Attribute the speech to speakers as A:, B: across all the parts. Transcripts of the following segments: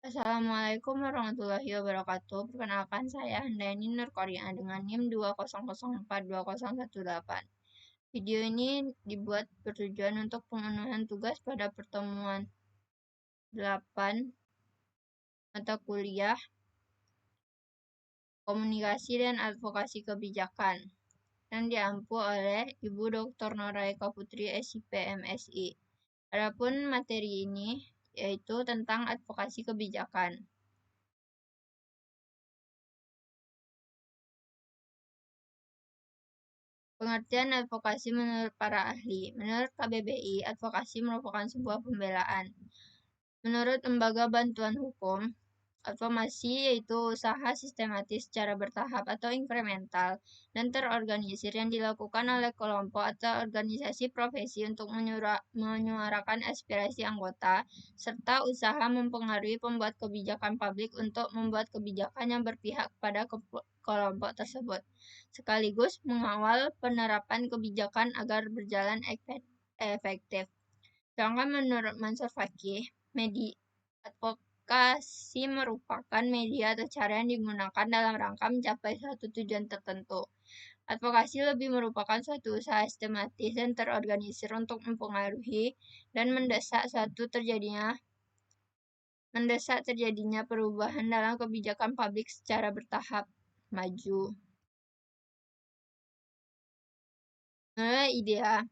A: Assalamualaikum warahmatullahi wabarakatuh. Perkenalkan saya Handayani Nurkoria dengan NIM 200420118. Video ini dibuat bertujuan untuk pemenuhan tugas pada pertemuan 8 mata kuliah Komunikasi dan Advokasi Kebijakan yang diampu oleh Ibu Dr. Nora Eka Putri SIP MSI. Adapun materi ini yaitu tentang advokasi kebijakan. Pengertian advokasi menurut para ahli. Menurut KBBI, advokasi merupakan sebuah pembelaan. Menurut Lembaga Bantuan Hukum, advokasi yaitu usaha sistematis secara bertahap atau inkremental dan terorganisir yang dilakukan oleh kelompok atau organisasi profesi untuk menyuarakan aspirasi anggota, serta usaha mempengaruhi pembuat kebijakan publik untuk membuat kebijakan yang berpihak pada kelompok tersebut, sekaligus mengawal penerapan kebijakan agar berjalan efektif. Sedangkan menurut Mansur Fakih, advokasi merupakan media atau cara yang digunakan dalam rangka mencapai suatu tujuan tertentu. Advokasi lebih merupakan suatu usaha sistematis dan terorganisir untuk mempengaruhi dan mendesak terjadinya perubahan dalam kebijakan publik secara bertahap maju. Menurut IDEA,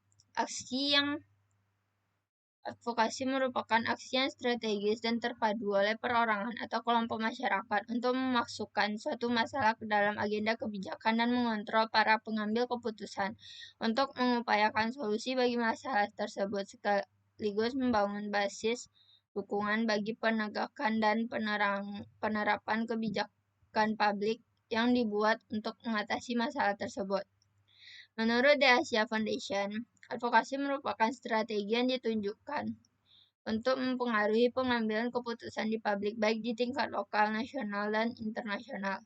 A: advokasi merupakan aksi yang strategis dan terpadu oleh perorangan atau kelompok masyarakat untuk memasukkan suatu masalah ke dalam agenda kebijakan dan mengontrol para pengambil keputusan untuk mengupayakan solusi bagi masalah tersebut, sekaligus membangun basis dukungan bagi penegakan dan penerapan kebijakan publik yang dibuat untuk mengatasi masalah tersebut. Menurut The Asia Foundation, advokasi merupakan strategi yang ditunjukkan untuk mempengaruhi pengambilan keputusan di publik baik di tingkat lokal, nasional, dan internasional.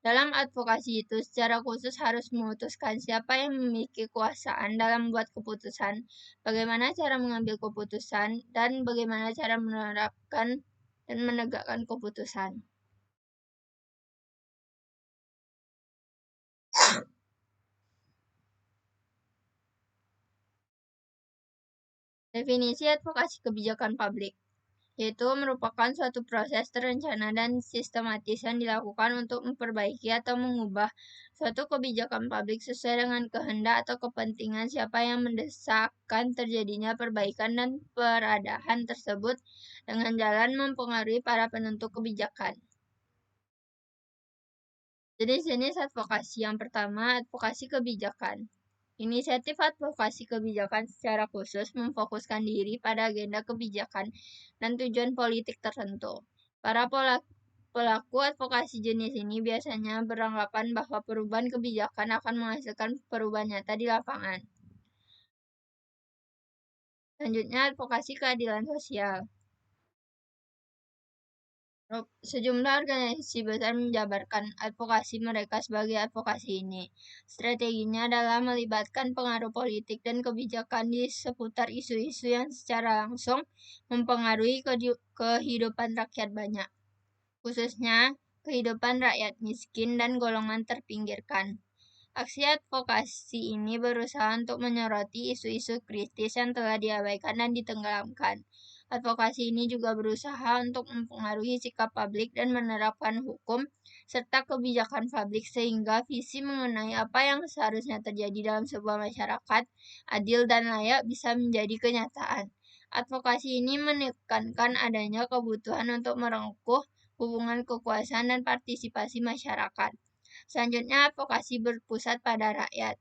A: Dalam advokasi itu secara khusus harus memutuskan siapa yang memiliki kekuasaan dalam membuat keputusan, bagaimana cara mengambil keputusan, dan bagaimana cara menerapkan dan menegakkan keputusan. Definisi advokasi kebijakan publik yaitu merupakan suatu proses terencana dan sistematis yang dilakukan untuk memperbaiki atau mengubah suatu kebijakan publik sesuai dengan kehendak atau kepentingan siapa yang mendesakkan terjadinya perbaikan dan peradaban tersebut dengan jalan mempengaruhi para penentu kebijakan. Jenis-jenis advokasi yang pertama, advokasi kebijakan. Inisiatif advokasi kebijakan secara khusus memfokuskan diri pada agenda kebijakan dan tujuan politik tertentu. Para pelaku advokasi jenis ini biasanya beranggapan bahwa perubahan kebijakan akan menghasilkan perubahan nyata di lapangan. Selanjutnya, advokasi keadilan sosial. Sejumlah organisasi besar menjabarkan advokasi mereka sebagai advokasi ini. Strateginya adalah melibatkan pengaruh politik dan kebijakan di seputar isu-isu yang secara langsung mempengaruhi kehidupan rakyat banyak, khususnya kehidupan rakyat miskin dan golongan terpinggirkan. Aksi advokasi ini berusaha untuk menyoroti isu-isu kritis yang telah diabaikan dan ditenggelamkan. Advokasi ini juga berusaha untuk mempengaruhi sikap publik dan menerapkan hukum serta kebijakan publik sehingga visi mengenai apa yang seharusnya terjadi dalam sebuah masyarakat adil dan layak bisa menjadi kenyataan. Advokasi ini menekankan adanya kebutuhan untuk merengkuh hubungan kekuasaan dan partisipasi masyarakat. Selanjutnya, advokasi berpusat pada rakyat.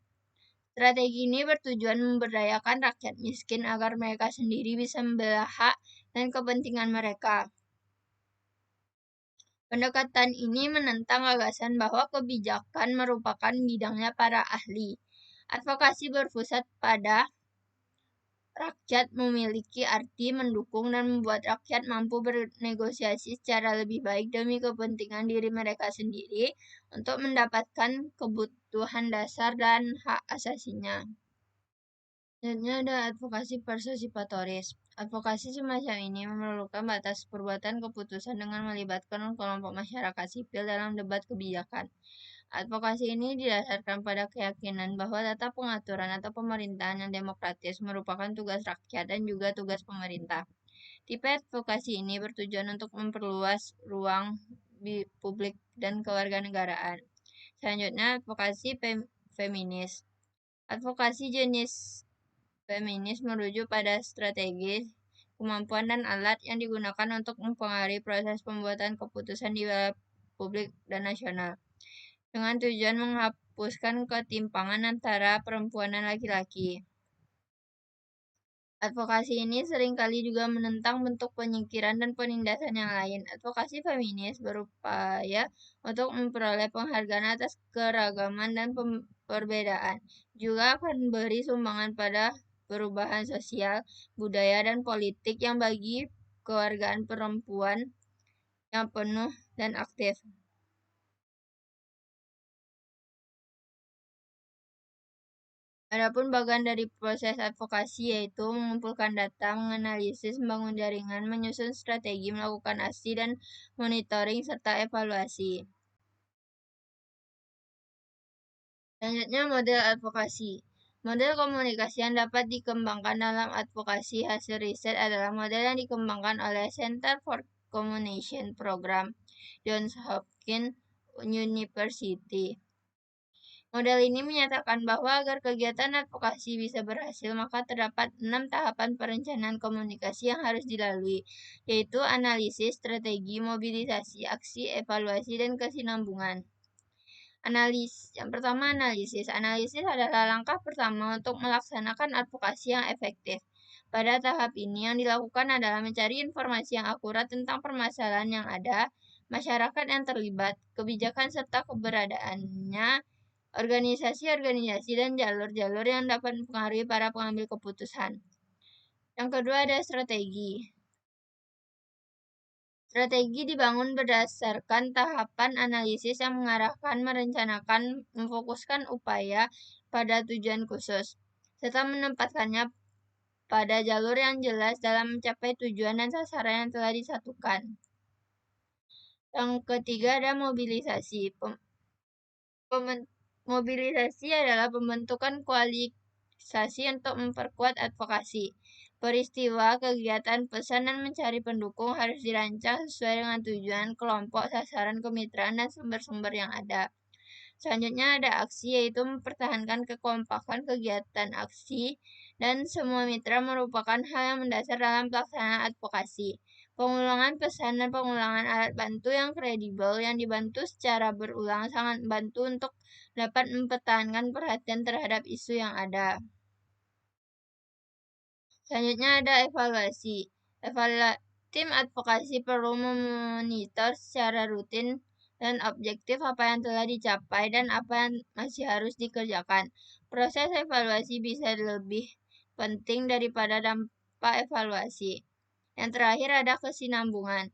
A: Strategi ini bertujuan memberdayakan rakyat miskin agar mereka sendiri bisa membela hak dan kepentingan mereka. Pendekatan ini menentang gagasan bahwa kebijakan merupakan bidangnya para ahli. Advokasi berpusat pada rakyat memiliki arti mendukung dan membuat rakyat mampu bernegosiasi secara lebih baik demi kepentingan diri mereka sendiri untuk mendapatkan kebutuhan dasar dan hak asasinya. Selanjutnya ada advokasi partisipatoris. Advokasi semacam ini memerlukan batas perbuatan keputusan dengan melibatkan kelompok masyarakat sipil dalam debat kebijakan. Advokasi ini didasarkan pada keyakinan bahwa tata pengaturan atau pemerintahan yang demokratis merupakan tugas rakyat dan juga tugas pemerintah. Tipe advokasi ini bertujuan untuk memperluas ruang publik dan kewarganegaraan. Selanjutnya, advokasi feminis. Advokasi jenis feminis merujuk pada strategi, kemampuan, dan alat yang digunakan untuk mempengaruhi proses pembuatan keputusan di wilayah publik dan nasional, dengan tujuan menghapuskan ketimpangan antara perempuan dan laki-laki. Advokasi ini seringkali juga menentang bentuk penyingkiran dan penindasan yang lain. Advokasi feminis berupaya untuk memperoleh penghargaan atas keragaman dan perbedaan. Juga akan beri sumbangan pada perubahan sosial, budaya, dan politik yang bagi kewargaan perempuan yang penuh dan aktif. Adapun bagian dari proses advokasi yaitu mengumpulkan data, menganalisis, membangun jaringan, menyusun strategi, melakukan aksi, dan monitoring serta evaluasi. Selanjutnya model advokasi. Model komunikasi yang dapat dikembangkan dalam advokasi hasil riset adalah model yang dikembangkan oleh Center for Communication Program, Johns Hopkins University. Model ini menyatakan bahwa agar kegiatan advokasi bisa berhasil, maka terdapat 6 tahapan perencanaan komunikasi yang harus dilalui, yaitu analisis, strategi, mobilisasi, aksi, evaluasi, dan kesinambungan. Yang pertama, analisis. Analisis adalah langkah pertama untuk melaksanakan advokasi yang efektif. Pada tahap ini, yang dilakukan adalah mencari informasi yang akurat tentang permasalahan yang ada, masyarakat yang terlibat, kebijakan serta keberadaannya, organisasi-organisasi, dan jalur-jalur yang dapat mempengaruhi para pengambil keputusan. Yang kedua ada strategi. Strategi dibangun berdasarkan tahapan analisis yang mengarahkan, merencanakan, memfokuskan upaya pada tujuan khusus, serta menempatkannya pada jalur yang jelas dalam mencapai tujuan dan sasaran yang telah disatukan. Yang ketiga ada mobilisasi. Mobilisasi adalah pembentukan koalisasi untuk memperkuat advokasi. Peristiwa, kegiatan, pesan, dan mencari pendukung harus dirancang sesuai dengan tujuan, kelompok, sasaran, kemitraan, dan sumber-sumber yang ada. Selanjutnya ada aksi, yaitu mempertahankan kekompakan kegiatan aksi, dan semua mitra merupakan hal yang mendasar dalam pelaksanaan advokasi. Pengulangan pesan dan pengulangan alat bantu yang kredibel yang dibantu secara berulang sangat membantu untuk dapat mempertahankan perhatian terhadap isu yang ada. Selanjutnya ada evaluasi. Tim advokasi perlu memonitor secara rutin dan objektif apa yang telah dicapai dan apa yang masih harus dikerjakan. Proses evaluasi bisa lebih penting daripada dampak evaluasi. Yang terakhir ada kesinambungan.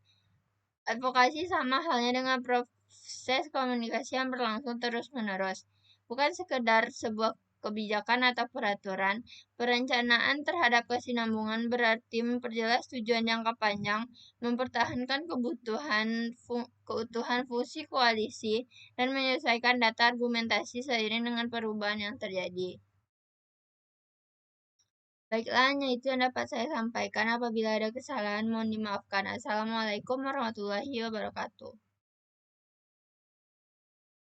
A: Advokasi sama halnya dengan proses komunikasi yang berlangsung terus-menerus. Bukan sekedar sebuah kebijakan atau peraturan, perencanaan terhadap kesinambungan berarti memperjelas tujuan jangka panjang, mempertahankan keutuhan fungsi koalisi, dan menyelesaikan data argumentasi seiring dengan perubahan yang terjadi. Baiklah, hanya itu yang dapat saya sampaikan. Apabila ada kesalahan, mohon dimaafkan. Assalamualaikum warahmatullahi wabarakatuh.